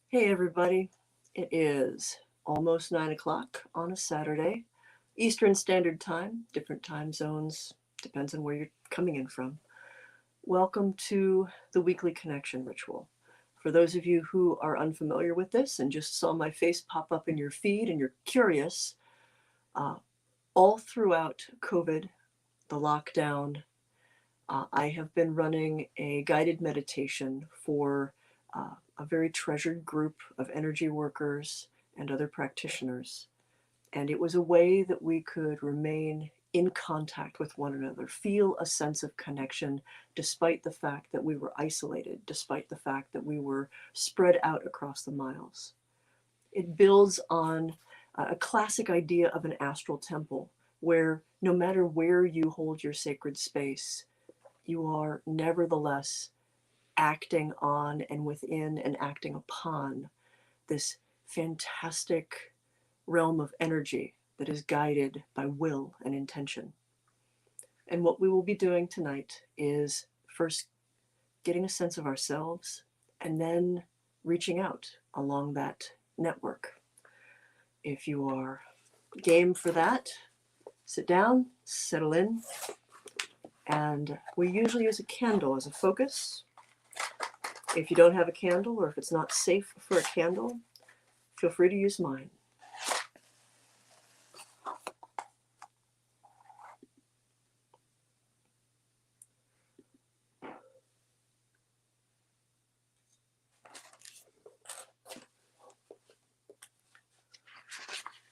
Hey everybody, it is almost 9 o'clock on a Saturday, Eastern Standard Time, different time zones, depends on where you're coming in from. Welcome to the weekly connection ritual. For those of you who are unfamiliar with this and just saw my face pop up in your feed and you're curious, uh, all throughout COVID, the lockdown, I have been running a guided meditation for a very treasured group of energy workers and other practitioners. And it was a way that we could remain in contact with one another, feel a sense of connection, despite the fact that we were isolated, despite the fact that we were spread out across the miles. It builds on a classic idea of an astral temple, where no matter where you hold your sacred space, you are nevertheless acting on and within and acting upon this fantastic realm of energy that is guided by will and intention. And what we will be doing tonight is first getting a sense of ourselves and then reaching out along that network. If you are game for that, sit down, settle in, and we usually use a candle as a focus. If you don't have a candle, or if it's not safe for a candle, feel free to use mine.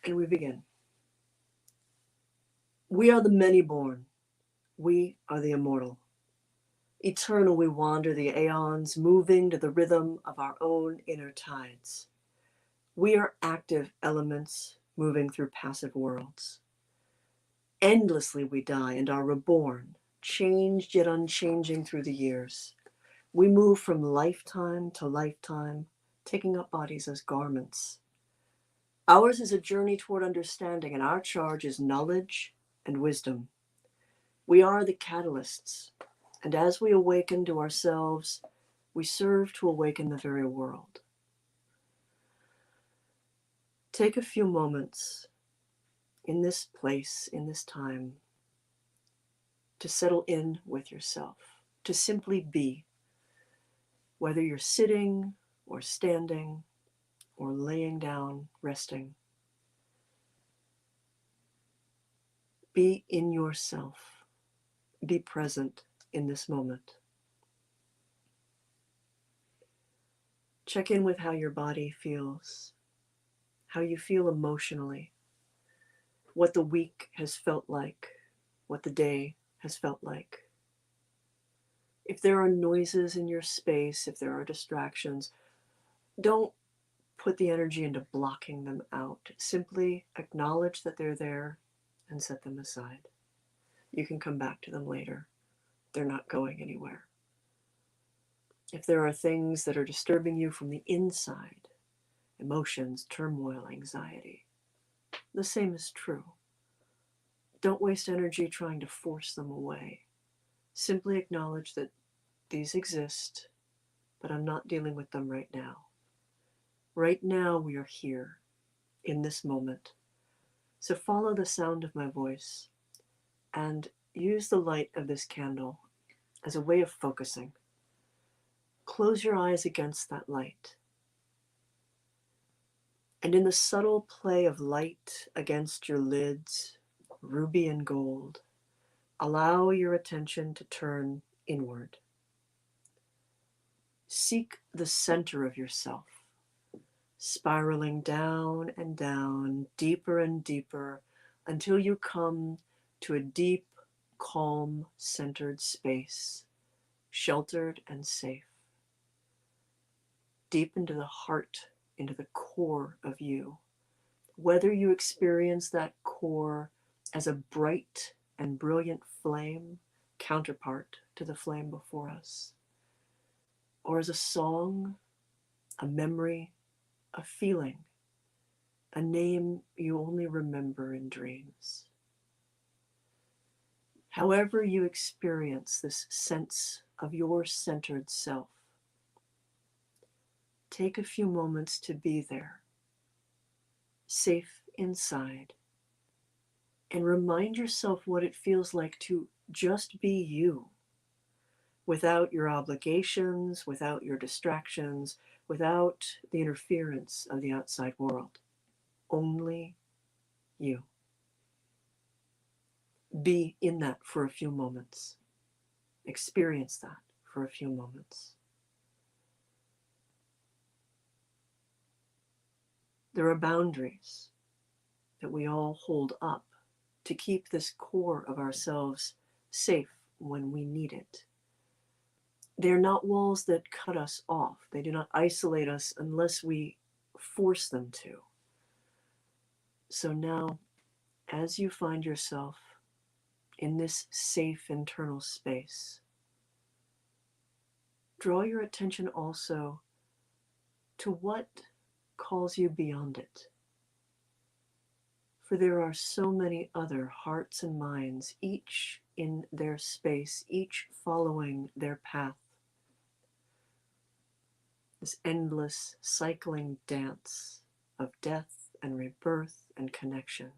And we begin. We are the many born. We are the immortal. Eternal we wander the aeons, moving to the rhythm of our own inner tides. We are active elements moving through passive worlds. Endlessly we die and are reborn, changed yet unchanging through the years. We move from lifetime to lifetime, taking up bodies as garments. Ours is a journey toward understanding, and our charge is knowledge and wisdom. We are the catalysts, and as we awaken to ourselves, we serve to awaken the very world. Take a few moments in this place, in this time, to settle in with yourself, to simply be, whether you're sitting or standing or laying down, resting. Be in yourself. Be present in this moment. Check in with how your body feels, how you feel emotionally, what the week has felt like, what the day has felt like. If there are noises in your space, if there are distractions, don't put the energy into blocking them out. Simply acknowledge that they're there and set them aside. You can come back to them later. They're not going anywhere. If there are things that are disturbing you from the inside, emotions, turmoil, anxiety, the same is true. Don't waste energy trying to force them away. Simply acknowledge that these exist, but I'm not dealing with them right now. Right now, we are here in this moment. So follow the sound of my voice and use the light of this candle as a way of focusing. Close your eyes against that light. And in the subtle play of light against your lids, ruby and gold, allow your attention to turn inward. Seek the center of yourself, spiraling down and down, deeper and deeper, until you come to a deep, calm, centered space, sheltered and safe. Deep into the heart, into the core of you. Whether you experience that core as a bright and brilliant flame, counterpart to the flame before us, or as a song, a memory, a feeling, a name you only remember in dreams. However you experience this sense of your centered self, Take a few moments to be there, safe inside, and remind yourself what it feels like to just be you, without your obligations, without your distractions, without the interference of the outside world. Only you. Be in that for a few moments. Experience that for a few moments. There are boundaries that we all hold up to keep this core of ourselves safe when we need it. They're not walls that cut us off. They do not isolate us unless we force them to. So now, as you find yourself in this safe internal space, draw your attention also to what calls you beyond it. For there are so many other hearts and minds, each in their space, each following their path. This endless cycling dance of death and rebirth and connection.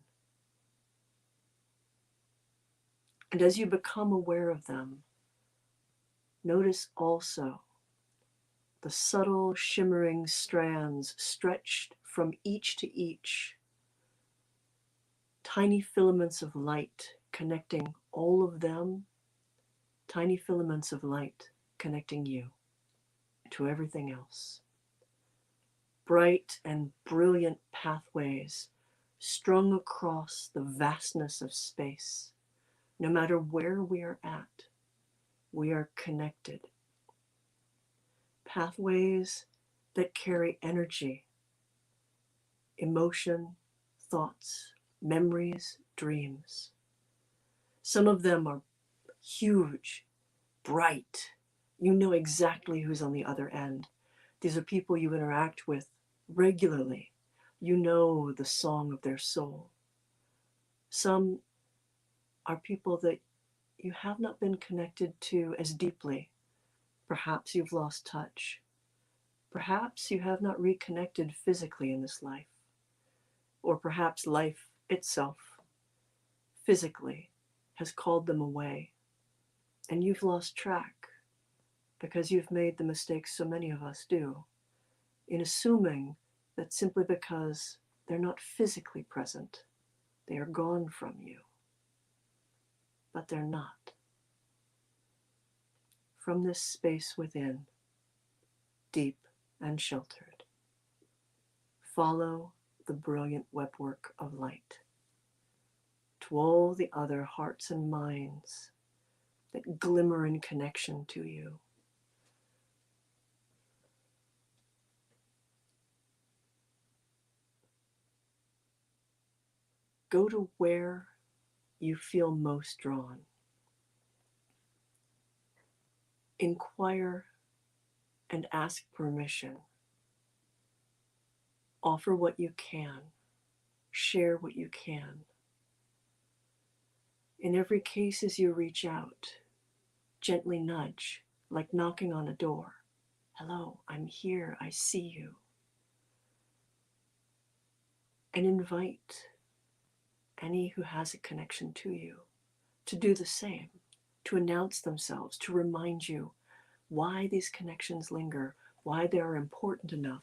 And as you become aware of them, notice also the subtle shimmering strands stretched from each to each, tiny filaments of light connecting all of them, tiny filaments of light connecting you to everything else. Bright and brilliant pathways strung across the vastness of space. No matter where we are at, we are connected. Pathways that carry energy, emotion, thoughts, memories, dreams. Some of them are huge, bright. You know exactly who's on the other end. These are people you interact with regularly. You know the song of their soul. Some are people that you have not been connected to as deeply. Perhaps you've lost touch. Perhaps you have not reconnected physically in this life. Or perhaps life itself, physically, has called them away. And you've lost track because you've made the mistakes so many of us do in assuming that simply because they're not physically present, they are gone from you. But they're not. From this space within, deep and sheltered, follow the brilliant webwork of light to all the other hearts and minds that glimmer in connection to you. Go to where you feel most drawn. Inquire and ask permission. Offer what you can. Share what you can. In every case, as you reach out, gently nudge, like knocking on a door. Hello, I'm here, I see you. And invite any who has a connection to you to do the same, to announce themselves, to remind you why these connections linger, why they are important enough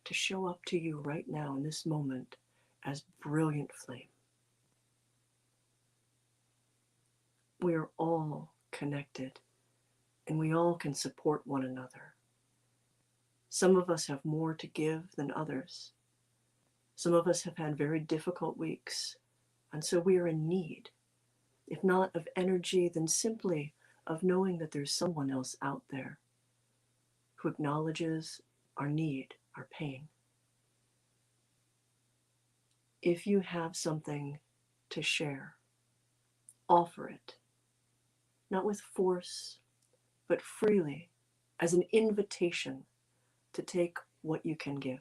to show up to you right now in this moment as brilliant flame. We are all connected and we all can support one another. Some of us have more to give than others. Some of us have had very difficult weeks, and so we are in need, if not of energy, then simply of knowing that there's someone else out there who acknowledges our need, our pain. If you have something to share, offer it, not with force, but freely, as an invitation to take what you can give.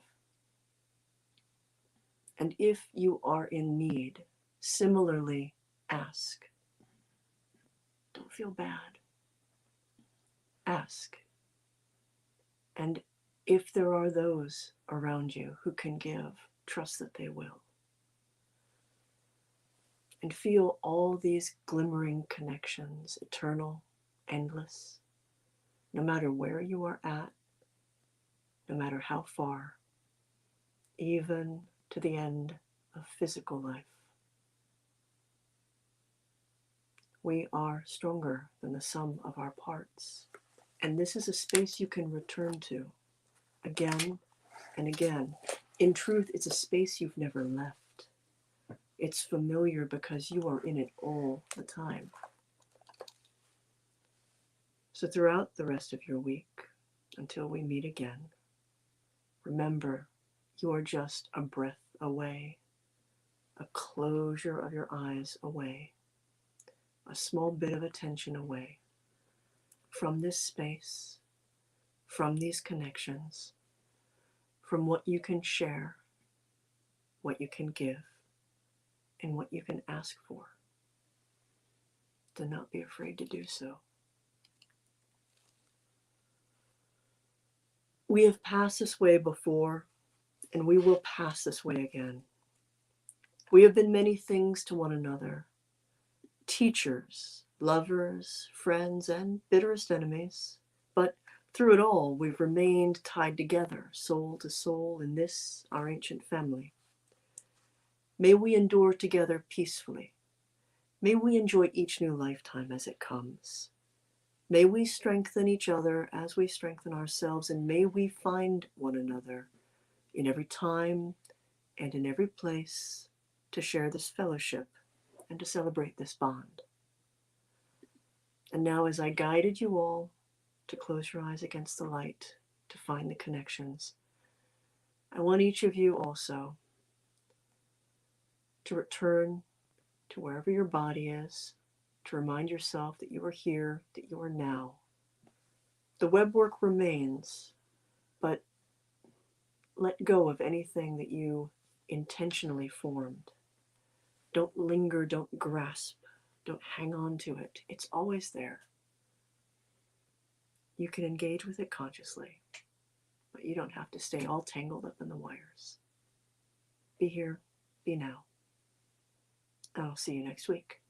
And if you are in need, similarly ask. Don't feel bad. Ask. And If there are those around you who can give, trust that they will. And feel all these glimmering connections, eternal, endless, no matter where you are at, no matter how far, even to the end of physical life. We are stronger than the sum of our parts. And this is a space you can return to again and again. In truth, it's a space you've never left. It's familiar because you are in it all the time. So throughout the rest of your week, until we meet again, remember you are just a breath away, a closure of your eyes away, a small bit of attention away from this space, from these connections, from what you can share, what you can give, and what you can ask for. Do not be afraid to do so. We have passed this way before, and we will pass this way again. We have been many things to one another, teachers, lovers, friends, and bitterest enemies. But through it all, we've remained tied together, soul to soul, in this, our ancient family. May we endure together peacefully. May we enjoy each new lifetime as it comes. May we strengthen each other as we strengthen ourselves, and may we find one another in every time and in every place to share this fellowship and to celebrate this bond. And now, as I guided you all to close your eyes against the light to find the connections, I want each of you also to return to wherever your body is, to remind yourself that you are here, that you are now. The web work remains, but let go of anything that you intentionally formed. Don't linger, don't grasp, don't hang on to it. It's always there. You can engage with it consciously, but you don't have to stay all tangled up in the wires. Be here, be now. And I'll see you next week.